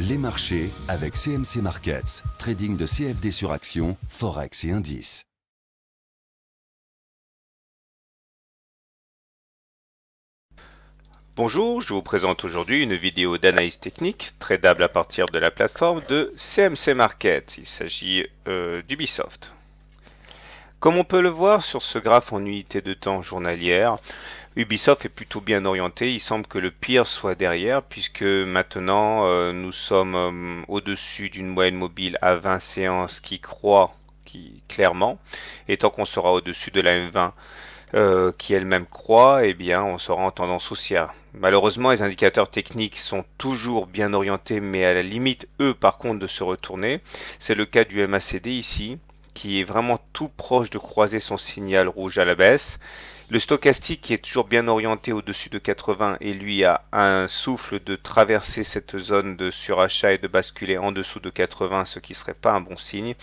Les marchés avec CMC Markets, trading de CFD sur action, Forex et indices. Bonjour, je vous présente aujourd'hui une vidéo d'analyse technique tradable à partir de la plateforme de CMC Markets. Il s'agit d'Ubisoft. Comme on peut le voir sur ce graphe en unité de temps journalière, Ubisoft est plutôt bien orienté. Il semble que le pire soit derrière puisque maintenant nous sommes au-dessus d'une moyenne mobile à 20 séances qui clairement. Et tant qu'on sera au-dessus de la M20 qui elle-même croît, eh bien, on sera en tendance haussière. Malheureusement, les indicateurs techniques sont toujours bien orientés, mais à la limite, eux, par contre, de se retourner. C'est le cas du MACD ici, qui est vraiment tout proche de croiser son signal rouge à la baisse. Le stochastique qui est toujours bien orienté au-dessus de 80 et lui a un souffle de traverser cette zone de surachat et de basculer en dessous de 80, ce qui ne serait pas un bon signe.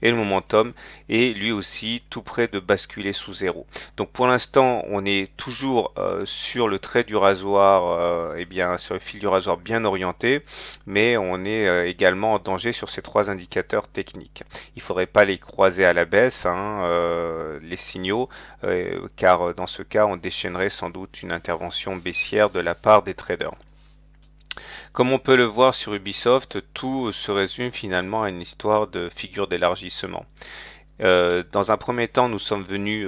Et le momentum est lui aussi tout près de basculer sous zéro. Donc pour l'instant, on est toujours sur le trait du rasoir, et bien sur le fil du rasoir bien orienté, mais on est également en danger sur ces trois indicateurs techniques. Il ne faudrait pas les croiser à la baisse, les signaux, car dans ce cas, on déchaînerait sans doute une intervention baissière de la part des traders. Comme on peut le voir sur Ubisoft, tout se résume finalement à une histoire de figure d'élargissement. Dans un premier temps, nous sommes venus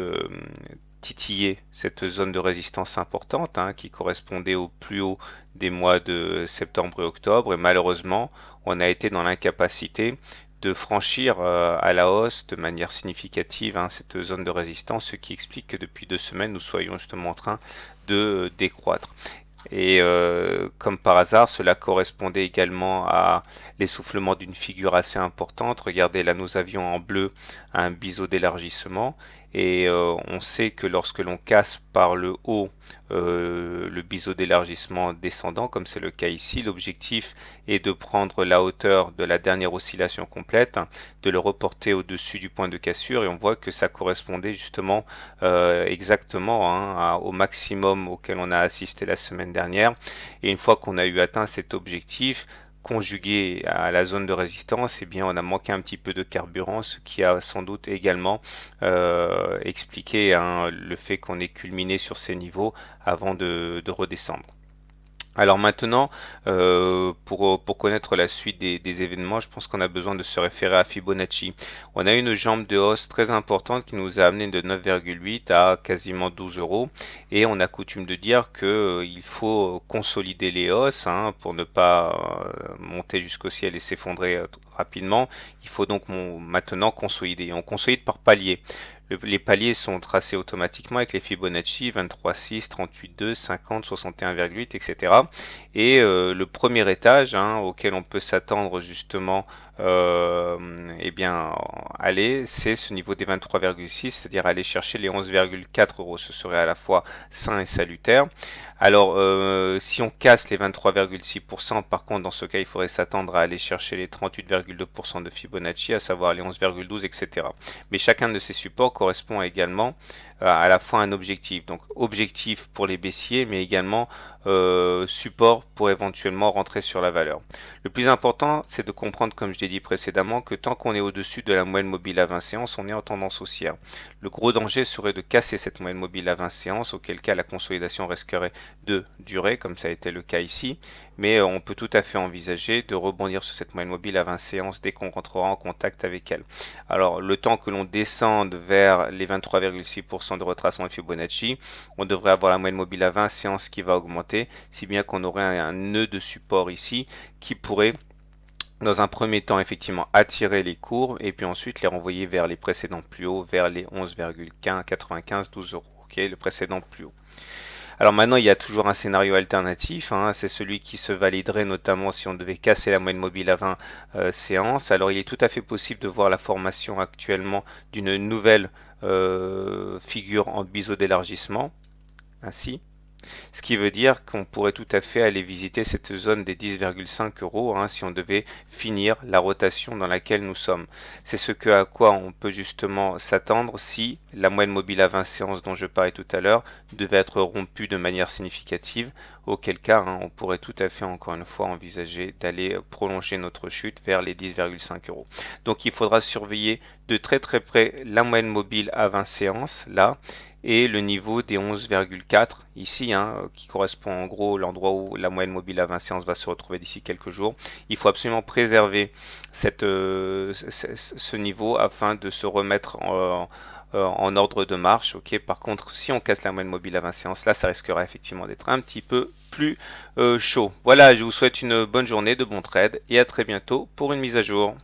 titiller cette zone de résistance importante qui correspondait au plus haut des mois de septembre et octobre, et malheureusement, on a été dans l'incapacité de franchir à la hausse de manière significative cette zone de résistance, ce qui explique que depuis 2 semaines, nous soyons justement en train de décroître. Et comme par hasard, cela correspondait également à l'essoufflement d'une figure assez importante. Regardez, là nous avions en bleu un biseau d'élargissement et on sait que lorsque l'on casse par le haut le biseau d'élargissement descendant, comme c'est le cas ici, l'objectif est de prendre la hauteur de la dernière oscillation complète, de le reporter au-dessus du point de cassure et on voit que ça correspondait justement exactement au maximum auquel on a assisté la semaine dernière. Et une fois qu'on a eu atteint cet objectif, conjugué à la zone de résistance, eh bien on a manqué un petit peu de carburant, ce qui a sans doute également expliqué le fait qu'on ait culminé sur ces niveaux avant de redescendre. Alors maintenant, pour connaître la suite des événements, je pense qu'on a besoin de se référer à Fibonacci. On a une jambe de hausse très importante qui nous a amené de 9,8 à quasiment 12 euros. Et on a coutume de dire qu'il faut consolider les hausses pour ne pas monter jusqu'au ciel et s'effondrer rapidement. Il faut donc maintenant consolider. On consolide par palier. Les paliers sont tracés automatiquement avec les Fibonacci 23,6, 38,2, 50, 61,8, etc. Et le premier étage auquel on peut s'attendre justement, eh bien, aller, c'est ce niveau des 23,6, c'est-à-dire aller chercher les 11,4 euros. Ce serait à la fois sain et salutaire. Alors, si on casse les 23,6%, par contre, dans ce cas, il faudrait s'attendre à aller chercher les 38,2% de Fibonacci, à savoir les 11,12, etc. Mais chacun de ces supports correspond également à la fois un objectif. Donc, objectif pour les baissiers, mais également support pour éventuellement rentrer sur la valeur. Le plus important, c'est de comprendre, comme je l'ai dit précédemment, que tant qu'on est au-dessus de la moyenne mobile à 20 séances, on est en tendance haussière. Le gros danger serait de casser cette moyenne mobile à 20 séances, auquel cas la consolidation risquerait de durer, comme ça a été le cas ici, mais on peut tout à fait envisager de rebondir sur cette moyenne mobile à 20 séances dès qu'on rentrera en contact avec elle. Alors, le temps que l'on descende vers les 23,6% de retracement de Fibonacci, on devrait avoir la moyenne mobile à 20 séances qui va augmenter, si bien qu'on aurait un nœud de support ici qui pourrait dans un premier temps effectivement attirer les courbes et puis ensuite les renvoyer vers les précédents plus hauts, vers les 11,95, 12 euros, le précédent plus haut. Alors maintenant, il y a toujours un scénario alternatif, c'est celui qui se validerait notamment si on devait casser la moyenne mobile à 20 séances. Alors il est tout à fait possible de voir la formation actuellement d'une nouvelle figure en biseau d'élargissement, ainsi. Ce qui veut dire qu'on pourrait tout à fait aller visiter cette zone des 10,5 euros hein, si on devait finir la rotation dans laquelle nous sommes. C'est ce à quoi on peut justement s'attendre si la moyenne mobile à 20 séances dont je parlais tout à l'heure devait être rompue de manière significative, auquel cas hein, on pourrait tout à fait encore une fois envisager d'aller prolonger notre chute vers les 10,5 euros. Donc il faudra surveiller de très très près la moyenne mobile à 20 séances là et le niveau des 11,4 ici, hein, qui correspond en gros à l'endroit où la moyenne mobile à 20 séances va se retrouver d'ici quelques jours. Il faut absolument préserver ce niveau afin de se remettre en ordre de marche. Ok. Par contre, si on casse la moyenne mobile à 20 séances, là, ça risquera effectivement d'être un petit peu plus chaud. Voilà, je vous souhaite une bonne journée, de bons trades et à très bientôt pour une mise à jour.